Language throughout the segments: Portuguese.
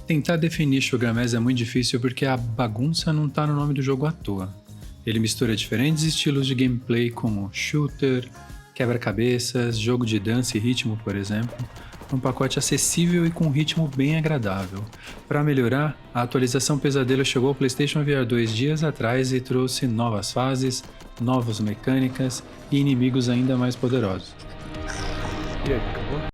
Tentar definir Sugar Mass é muito difícil porque a bagunça não tá no nome do jogo à toa. Ele mistura diferentes estilos de gameplay como shooter, quebra-cabeças, jogo de dança e ritmo, por exemplo, num pacote acessível e com um ritmo bem agradável. Para melhorar, a atualização Pesadelo chegou ao PlayStation VR 2 dias atrás e trouxe novas fases, novas mecânicas e inimigos ainda mais poderosos. E aí, acabou?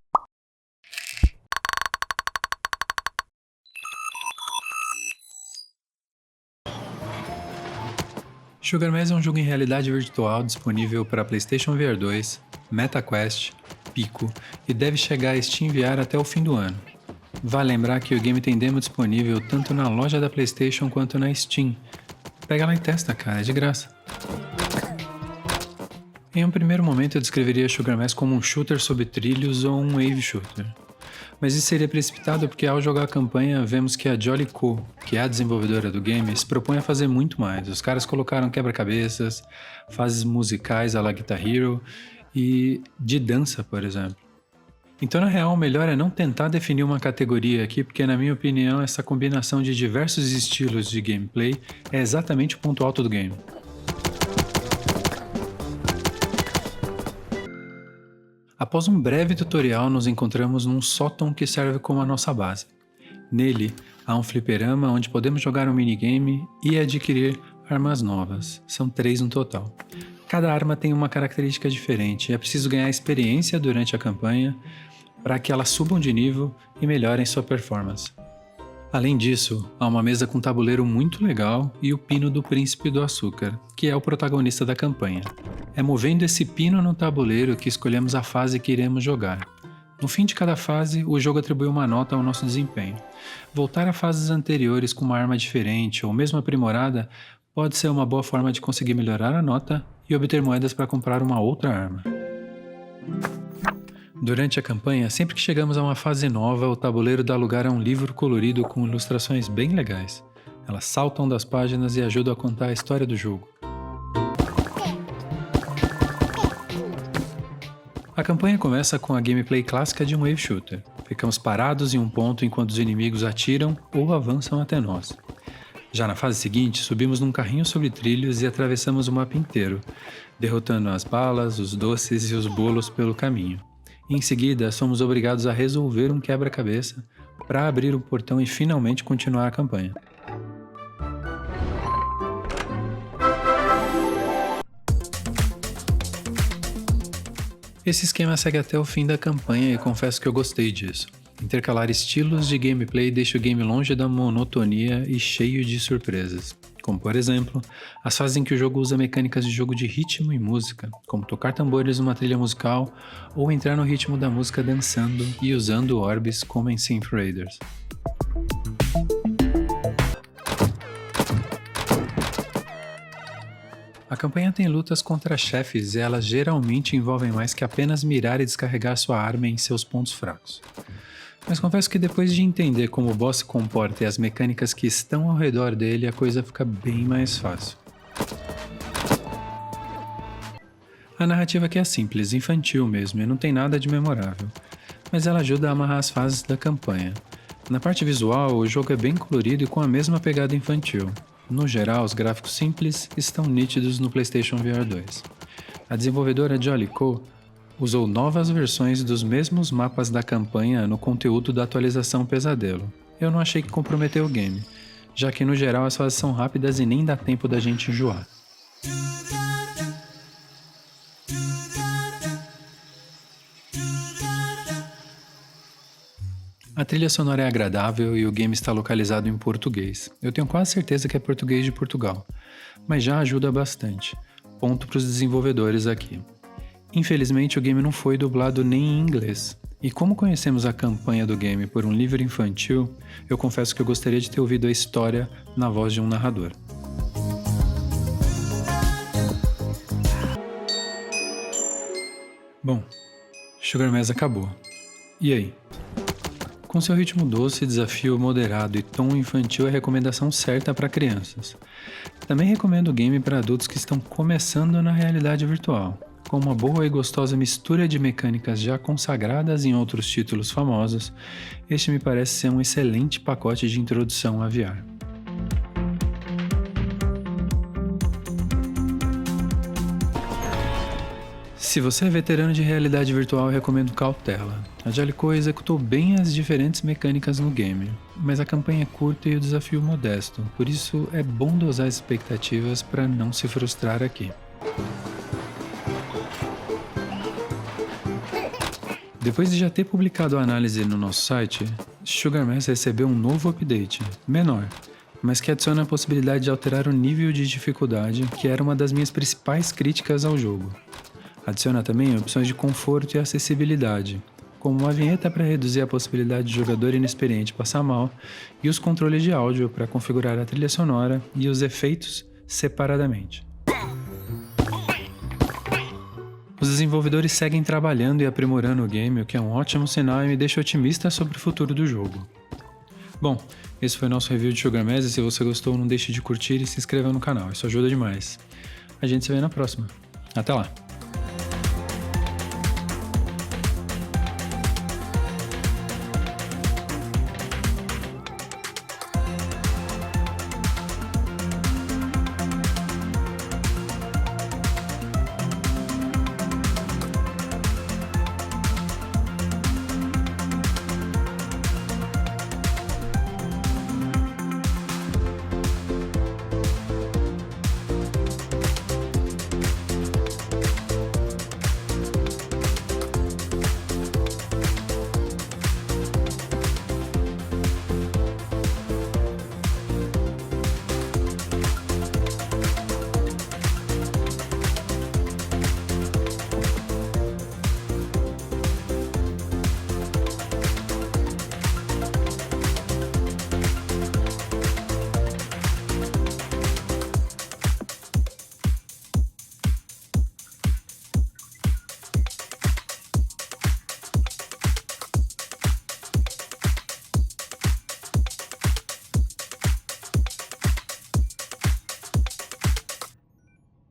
Sugar Mass é um jogo em realidade virtual disponível para PlayStation VR 2, MetaQuest, Pico e deve chegar a Steam VR até o fim do ano. Vale lembrar que o game tem demo disponível tanto na loja da PlayStation quanto na Steam. Pega lá e testa, cara, é de graça. Em um primeiro momento eu descreveria Sugar Mass como um shooter sobre trilhos ou um wave shooter. Mas isso seria precipitado porque ao jogar a campanha vemos que a Jolly Co, que é a desenvolvedora do game, se propõe a fazer muito mais. Os caras colocaram quebra-cabeças, fases musicais à la Guitar Hero e de dança, por exemplo. Então na real o melhor é não tentar definir uma categoria aqui, porque na minha opinião essa combinação de diversos estilos de gameplay é exatamente o ponto alto do game. Após um breve tutorial, nos encontramos num sótão que serve como a nossa base. Nele, há um fliperama onde podemos jogar um minigame e adquirir armas novas. São 3 no total. Cada arma tem uma característica diferente e é preciso ganhar experiência durante a campanha para que elas subam de nível e melhorem sua performance. Além disso, há uma mesa com tabuleiro muito legal e o pino do Príncipe do Açúcar, que é o protagonista da campanha. É movendo esse pino no tabuleiro que escolhemos a fase que iremos jogar. No fim de cada fase, o jogo atribui uma nota ao nosso desempenho. Voltar a fases anteriores com uma arma diferente ou mesmo aprimorada pode ser uma boa forma de conseguir melhorar a nota e obter moedas para comprar uma outra arma. Durante a campanha, sempre que chegamos a uma fase nova, o tabuleiro dá lugar a um livro colorido com ilustrações bem legais. Elas saltam das páginas e ajudam a contar a história do jogo. A campanha começa com a gameplay clássica de um wave shooter. Ficamos parados em um ponto enquanto os inimigos atiram ou avançam até nós. Já na fase seguinte, subimos num carrinho sobre trilhos e atravessamos o mapa inteiro, derrotando as balas, os doces e os bolos pelo caminho. Em seguida, somos obrigados a resolver um quebra-cabeça para abrir o portão e finalmente continuar a campanha. Esse esquema segue até o fim da campanha e confesso que eu gostei disso. Intercalar estilos de gameplay deixa o game longe da monotonia e cheio de surpresas. Como por exemplo, as fases em que o jogo usa mecânicas de jogo de ritmo e música, como tocar tambores numa trilha musical ou entrar no ritmo da música dançando e usando orbes como em Synth Raiders. A campanha tem lutas contra chefes e elas geralmente envolvem mais que apenas mirar e descarregar sua arma em seus pontos fracos. Mas confesso que depois de entender como o boss se comporta e as mecânicas que estão ao redor dele, a coisa fica bem mais fácil. A narrativa aqui é simples, infantil mesmo, e não tem nada de memorável, mas ela ajuda a amarrar as fases da campanha. Na parte visual, o jogo é bem colorido e com a mesma pegada infantil. No geral, os gráficos simples estão nítidos no PlayStation VR 2. A desenvolvedora Jolly Co usou novas versões dos mesmos mapas da campanha no conteúdo da atualização Pesadelo. Eu não achei que comprometeu o game, já que no geral as fases são rápidas e nem dá tempo da gente enjoar. A trilha sonora é agradável e o game está localizado em português. Eu tenho quase certeza que é português de Portugal, mas já ajuda bastante. Ponto para os desenvolvedores aqui. Infelizmente, o game não foi dublado nem em inglês. E como conhecemos a campanha do game por um livro infantil, eu confesso que eu gostaria de ter ouvido a história na voz de um narrador. Bom, Sugar Mass acabou. E aí? Com seu ritmo doce, desafio moderado e tom infantil é a recomendação certa para crianças. Também recomendo o game para adultos que estão começando na realidade virtual. com uma boa e gostosa mistura de mecânicas já consagradas em outros títulos famosos, este me parece ser um excelente pacote de introdução a VR. Se você é veterano de realidade virtual, eu recomendo cautela. A Jaleco executou bem as diferentes mecânicas no game, mas a campanha é curta e o desafio modesto, por isso é bom dosar as expectativas para não se frustrar aqui. Depois de já ter publicado a análise no nosso site, Sugar Mass recebeu um novo update, menor, mas que adiciona a possibilidade de alterar o nível de dificuldade, que era uma das minhas principais críticas ao jogo. Adiciona também opções de conforto e acessibilidade, como uma vinheta para reduzir a possibilidade de jogador inexperiente passar mal e os controles de áudio para configurar a trilha sonora e os efeitos separadamente. Os desenvolvedores seguem trabalhando e aprimorando o game, o que é um ótimo sinal e me deixa otimista sobre o futuro do jogo. Bom, esse foi o nosso review de Sugar Mass e se você gostou, não deixe de curtir e se inscrever no canal, isso ajuda demais. A gente se vê na próxima. Até lá!